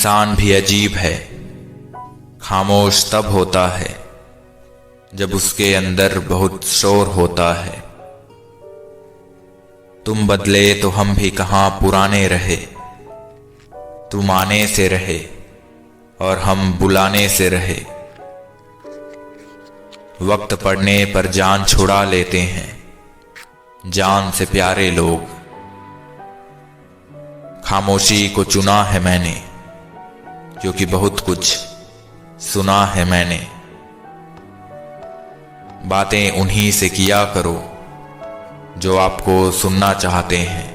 इंसान भी अजीब है, खामोश तब होता है जब उसके अंदर बहुत शोर होता है। तुम बदले तो हम भी कहाँ पुराने रहे, तुम आने से रहे और हम बुलाने से रहे। वक्त पड़ने पर जान छुड़ा लेते हैं जान से प्यारे लोग। खामोशी को चुना है मैंने क्योंकि बहुत कुछ सुना है मैंने। बातें उन्हीं से किया करो जो आपको सुनना चाहते हैं।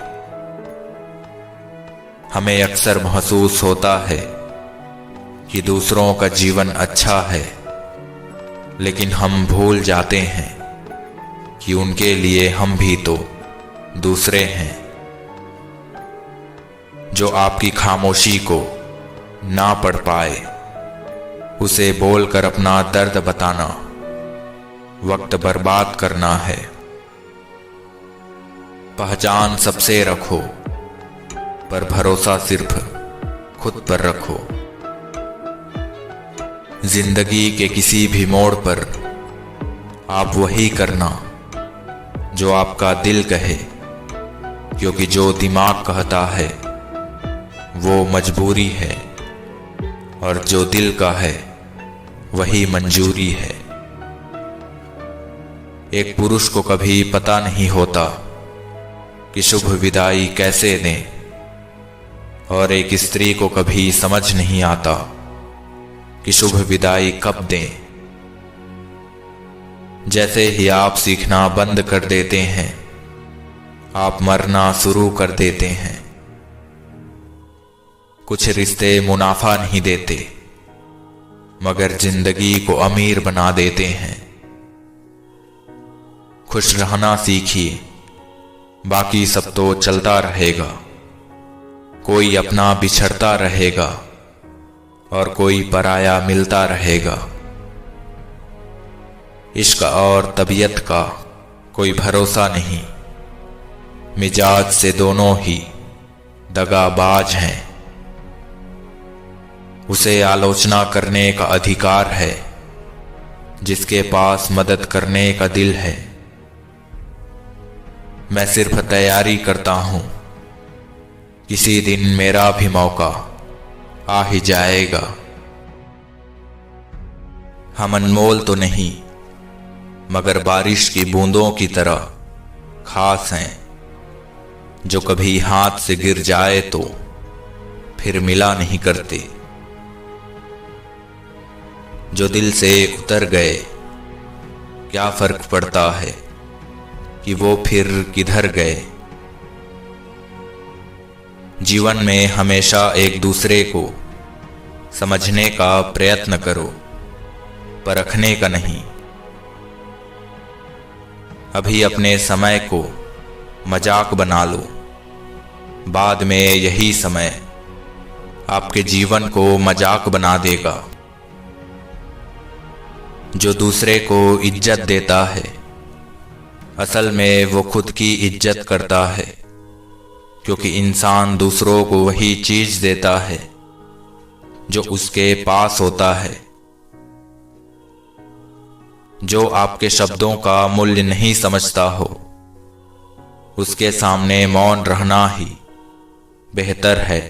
हमें अक्सर महसूस होता है कि दूसरों का जीवन अच्छा है, लेकिन हम भूल जाते हैं कि उनके लिए हम भी तो दूसरे हैं। जो आपकी खामोशी को ना पढ़ पाए, उसे बोलकर अपना दर्द बताना वक्त बर्बाद करना है। पहचान सबसे रखो, पर भरोसा सिर्फ खुद पर रखो। जिंदगी के किसी भी मोड़ पर आप वही करना जो आपका दिल कहे, क्योंकि जो दिमाग कहता है वो मजबूरी है और जो दिल का है वही मंजूरी है। एक पुरुष को कभी पता नहीं होता कि शुभ विदाई कैसे दें, और एक स्त्री को कभी समझ नहीं आता कि शुभ विदाई कब दें। जैसे ही आप सीखना बंद कर देते हैं, आप मरना शुरू कर देते हैं। कुछ रिश्ते मुनाफा नहीं देते, मगर जिंदगी को अमीर बना देते हैं। खुश रहना सीखिए, बाकी सब तो चलता रहेगा। कोई अपना बिछड़ता रहेगा और कोई पराया मिलता रहेगा। इश्क और तबीयत का कोई भरोसा नहीं, मिजाज से दोनों ही दगाबाज हैं। उसे आलोचना करने का अधिकार है जिसके पास मदद करने का दिल है। मैं सिर्फ तैयारी करता हूं, किसी दिन मेरा भी मौका आ ही जाएगा। हम अनमोल तो नहीं, मगर बारिश की बूंदों की तरह खास हैं, जो कभी हाथ से गिर जाए तो फिर मिला नहीं करते। जो दिल से उतर गए, क्या फर्क पड़ता है कि वो फिर किधर गए। जीवन में हमेशा एक दूसरे को समझने का प्रयत्न करो, परखने का नहीं। अभी अपने समय को मजाक बना लो, बाद में यही समय आपके जीवन को मजाक बना देगा। जो दूसरे को इज्जत देता है, असल में वो खुद की इज्जत करता है, क्योंकि इंसान दूसरों को वही चीज देता है जो उसके पास होता है। जो आपके शब्दों का मूल्य नहीं समझता हो, उसके सामने मौन रहना ही बेहतर है।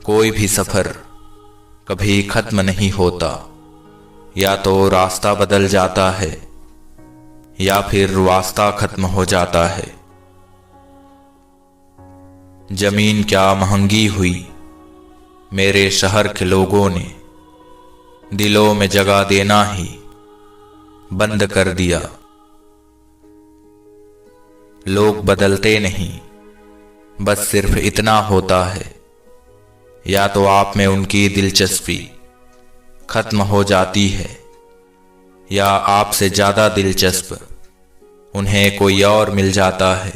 कोई भी सफर कभी खत्म नहीं होता, या तो रास्ता बदल जाता है या फिर वास्ता खत्म हो जाता है। जमीन क्या महंगी हुई, मेरे शहर के लोगों ने दिलों में जगह देना ही बंद कर दिया। लोग बदलते नहीं, बस सिर्फ इतना होता है, या तो आप में उनकी दिलचस्पी खत्म हो जाती है, या आपसे ज्यादा दिलचस्प उन्हें कोई और मिल जाता है।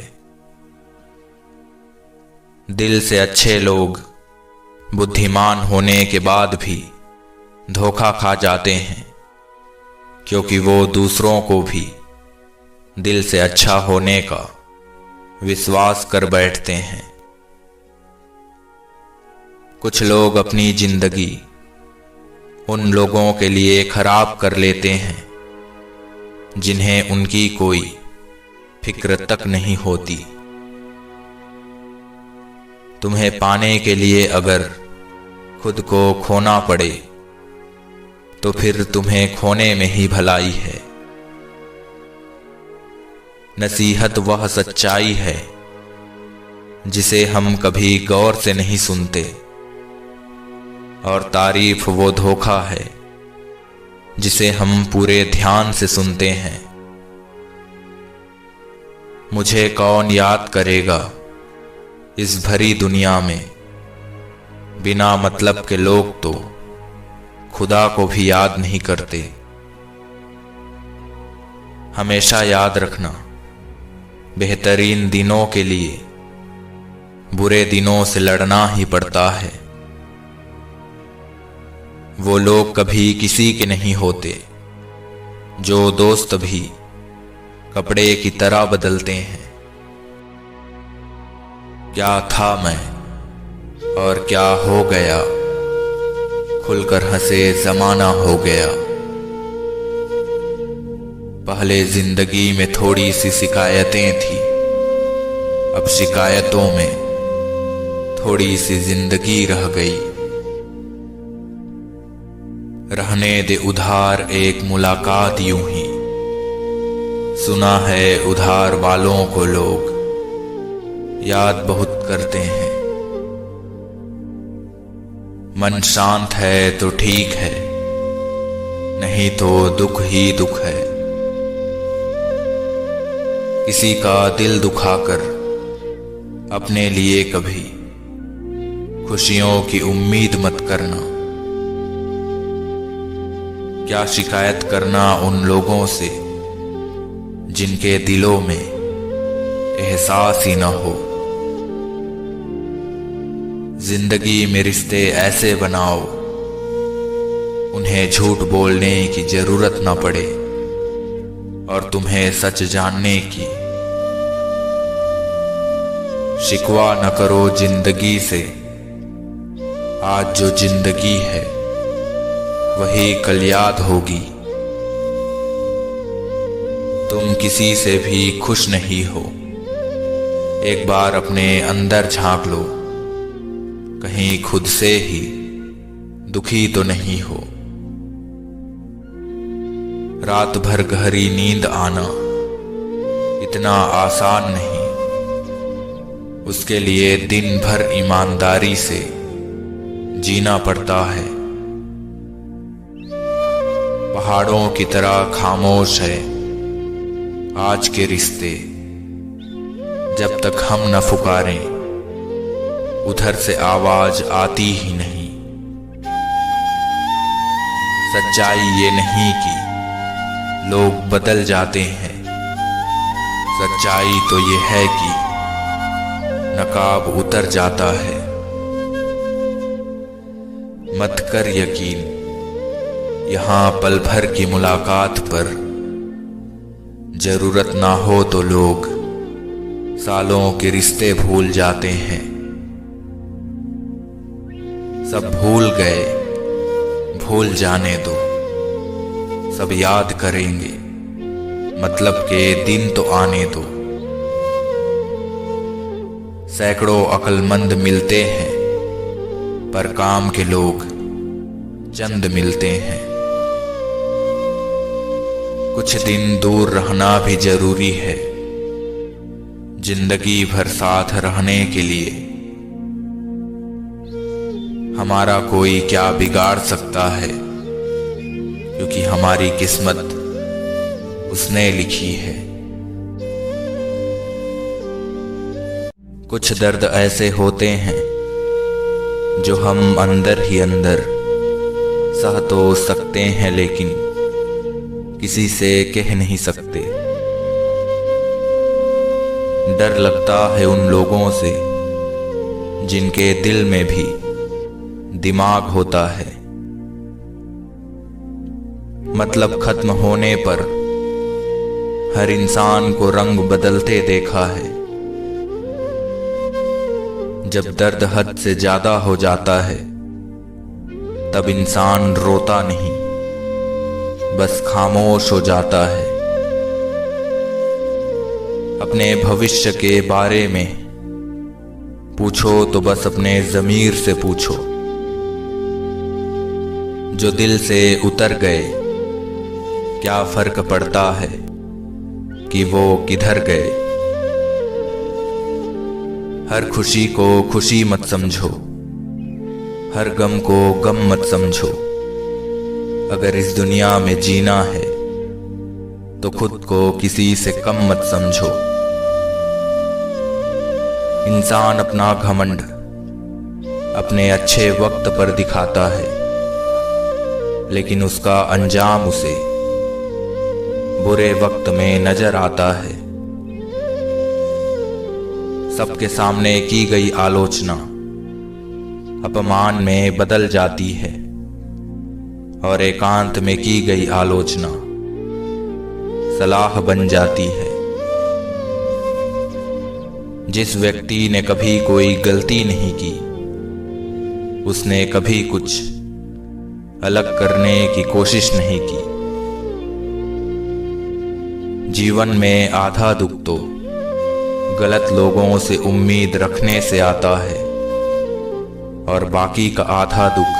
दिल से अच्छे लोग बुद्धिमान होने के बाद भी धोखा खा जाते हैं, क्योंकि वो दूसरों को भी दिल से अच्छा होने का विश्वास कर बैठते हैं। कुछ लोग अपनी जिंदगी उन लोगों के लिए खराब कर लेते हैं जिन्हें उनकी कोई फिक्र तक नहीं होती। तुम्हें पाने के लिए अगर खुद को खोना पड़े तो फिर तुम्हें खोने में ही भलाई है। नसीहत वह सच्चाई है जिसे हम कभी गौर से नहीं सुनते, और तारीफ वो धोखा है जिसे हम पूरे ध्यान से सुनते हैं। मुझे कौन याद करेगा इस भरी दुनिया में, बिना मतलब के लोग तो खुदा को भी याद नहीं करते। हमेशा याद रखना, बेहतरीन दिनों के लिए बुरे दिनों से लड़ना ही पड़ता है। वो लोग कभी किसी के नहीं होते जो दोस्त भी कपड़े की तरह बदलते हैं। क्या था मैं और क्या हो गया, खुलकर हंसे जमाना हो गया। पहले जिंदगी में थोड़ी सी शिकायतें थी, अब शिकायतों में थोड़ी सी जिंदगी रह गई। रहने दे उधार एक मुलाकात यूं ही, सुना है उधार वालों को लोग याद बहुत करते हैं। मन शांत है तो ठीक है, नहीं तो दुख ही दुख है। किसी का दिल दुखाकर अपने लिए कभी खुशियों की उम्मीद मत करना। क्या शिकायत करना उन लोगों से जिनके दिलों में एहसास ही न हो। जिंदगी में रिश्ते ऐसे बनाओ उन्हें झूठ बोलने की जरूरत न पड़े और तुम्हें सच जानने की। शिकवा न करो जिंदगी से, आज जो जिंदगी है वही कल याद होगी। तुम किसी से भी खुश नहीं हो, एक बार अपने अंदर झांक लो, कहीं खुद से ही दुखी तो नहीं हो। रात भर गहरी नींद आना इतना आसान नहीं, उसके लिए दिन भर ईमानदारी से जीना पड़ता है। पहाड़ों की तरह खामोश है आज के रिश्ते, जब तक हम न पुकारें उधर से आवाज आती ही नहीं। सच्चाई ये नहीं कि लोग बदल जाते हैं, सच्चाई तो ये है कि नकाब उतर जाता है। मत कर यकीन यहाँ पल भर की मुलाकात पर, जरूरत ना हो तो लोग सालों के रिश्ते भूल जाते हैं। सब भूल गए, भूल जाने दो, सब याद करेंगे, मतलब के दिन तो आने दो। सैकड़ों अक्लमंद मिलते हैं पर काम के लोग चंद मिलते हैं। कुछ दिन दूर रहना भी जरूरी है जिंदगी भर साथ रहने के लिए। हमारा कोई क्या बिगाड़ सकता है, क्योंकि हमारी किस्मत उसने लिखी है। कुछ दर्द ऐसे होते हैं जो हम अंदर ही अंदर सह तो सकते हैं, लेकिन किसी से कह नहीं सकते। डर लगता है उन लोगों से जिनके दिल में भी दिमाग होता है। मतलब खत्म होने पर हर इंसान को रंग बदलते देखा है। जब दर्द हद से ज्यादा हो जाता है तब इंसान रोता नहीं, बस खामोश हो जाता है। अपने भविष्य के बारे में पूछो तो बस अपने ज़मीर से पूछो। जो दिल से उतर गए क्या फर्क पड़ता है कि वो किधर गए। हर खुशी को खुशी मत समझो, हर गम को गम मत समझो। अगर इस दुनिया में जीना है तो खुद को किसी से कम मत समझो। इंसान अपना घमंड अपने अच्छे वक्त पर दिखाता है, लेकिन उसका अंजाम उसे बुरे वक्त में नजर आता है। सबके सामने की गई आलोचना अपमान में बदल जाती है और एकांत में की गई आलोचना सलाह बन जाती है। जिस व्यक्ति ने कभी कोई गलती नहीं की उसने कभी कुछ अलग करने की कोशिश नहीं की। जीवन में आधा दुख तो गलत लोगों से उम्मीद रखने से आता है और बाकी का आधा दुख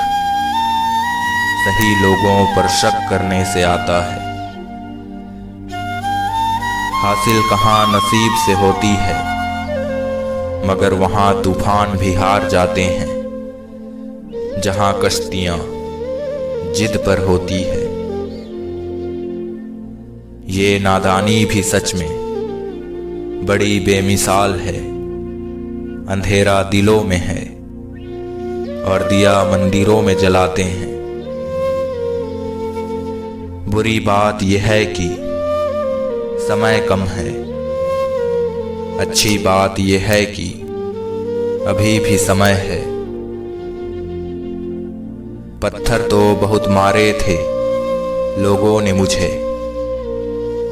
सही लोगों पर शक करने से आता है। हासिल कहाँ नसीब से होती है, मगर वहां तूफान भी हार जाते हैं जहां कश्तियां जिद पर होती है। ये नादानी भी सच में बड़ी बेमिसाल है। अंधेरा दिलों में है और दिया मंदिरों में जलाते हैं। बुरी बात यह है कि समय कम है, अच्छी बात यह है कि अभी भी समय है। पत्थर तो बहुत मारे थे लोगों ने मुझे,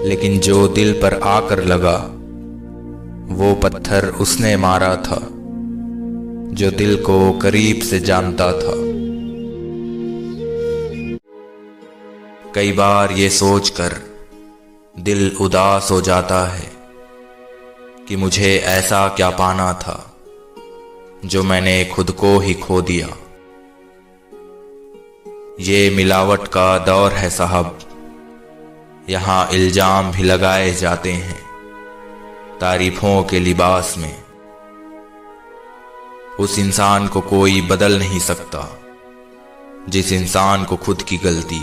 लेकिन जो दिल पर आकर लगा वो पत्थर उसने मारा था जो दिल को करीब से जानता था। कई बार ये सोचकर दिल उदास हो जाता है कि मुझे ऐसा क्या पाना था जो मैंने खुद को ही खो दिया। ये मिलावट का दौर है साहब, यहाँ इल्जाम भी लगाए जाते हैं तारीफों के लिबास में। उस इंसान को कोई बदल नहीं सकता जिस इंसान को खुद की गलती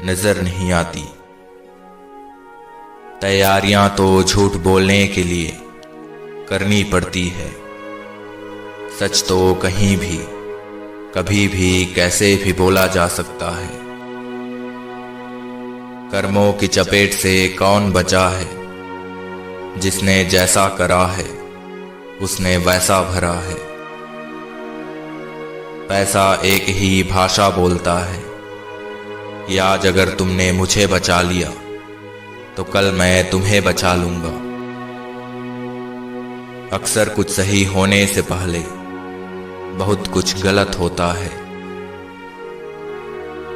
नजर नहीं आती। तैयारियां तो झूठ बोलने के लिए करनी पड़ती है, सच तो कहीं भी कभी भी कैसे भी बोला जा सकता है। कर्मों की चपेट से कौन बचा है, जिसने जैसा करा है उसने वैसा भरा है। पैसा एक ही भाषा बोलता है कि आज अगर तुमने मुझे बचा लिया तो कल मैं तुम्हें बचा लूंगा। अक्सर कुछ सही होने से पहले बहुत कुछ गलत होता है।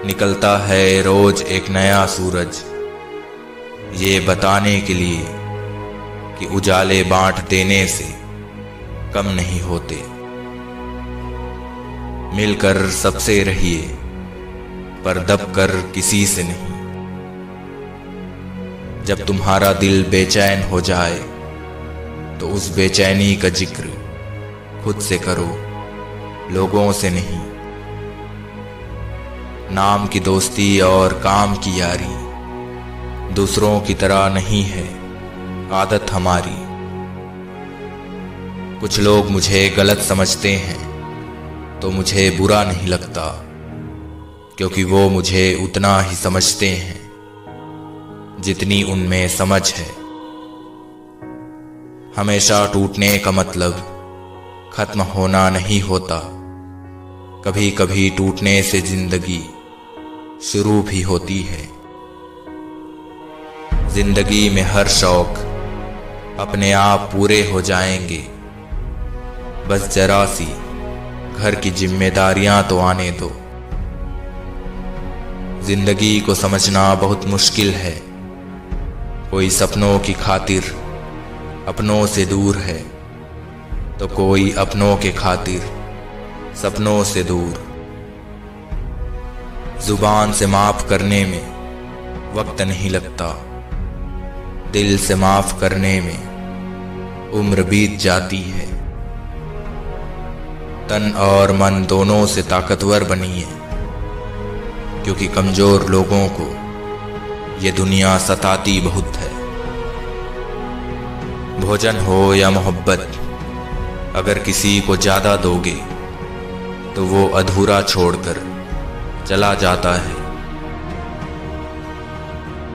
निकलता है रोज एक नया सूरज ये बताने के लिए कि उजाले बांट देने से कम नहीं होते। मिलकर सबसे रहिए पर दबकर किसी से नहीं। जब तुम्हारा दिल बेचैन हो जाए तो उस बेचैनी का जिक्र खुद से करो, लोगों से नहीं। नाम की दोस्ती और काम की यारी दूसरों की तरह नहीं है, आदत हमारी। कुछ लोग मुझे गलत समझते हैं तो मुझे बुरा नहीं लगता, क्योंकि वो मुझे उतना ही समझते हैं जितनी उनमें समझ है। हमेशा टूटने का मतलब खत्म होना नहीं होता, कभी कभी टूटने से जिंदगी शुरू भी होती है। जिंदगी में हर शौक अपने आप पूरे हो जाएंगे, बस जरा सी घर की जिम्मेदारियां तो आने दो। जिंदगी को समझना बहुत मुश्किल है, कोई सपनों की खातिर अपनों से दूर है, तो कोई अपनों के खातिर सपनों से दूर। जुबान से माफ करने में वक्त नहीं लगता, दिल से माफ करने में उम्र बीत जाती है। तन और मन दोनों से ताकतवर बनिए, क्योंकि कमजोर लोगों को ये दुनिया सताती बहुत है। भोजन हो या मोहब्बत, अगर किसी को ज्यादा दोगे तो वो अधूरा छोड़कर चला जाता है।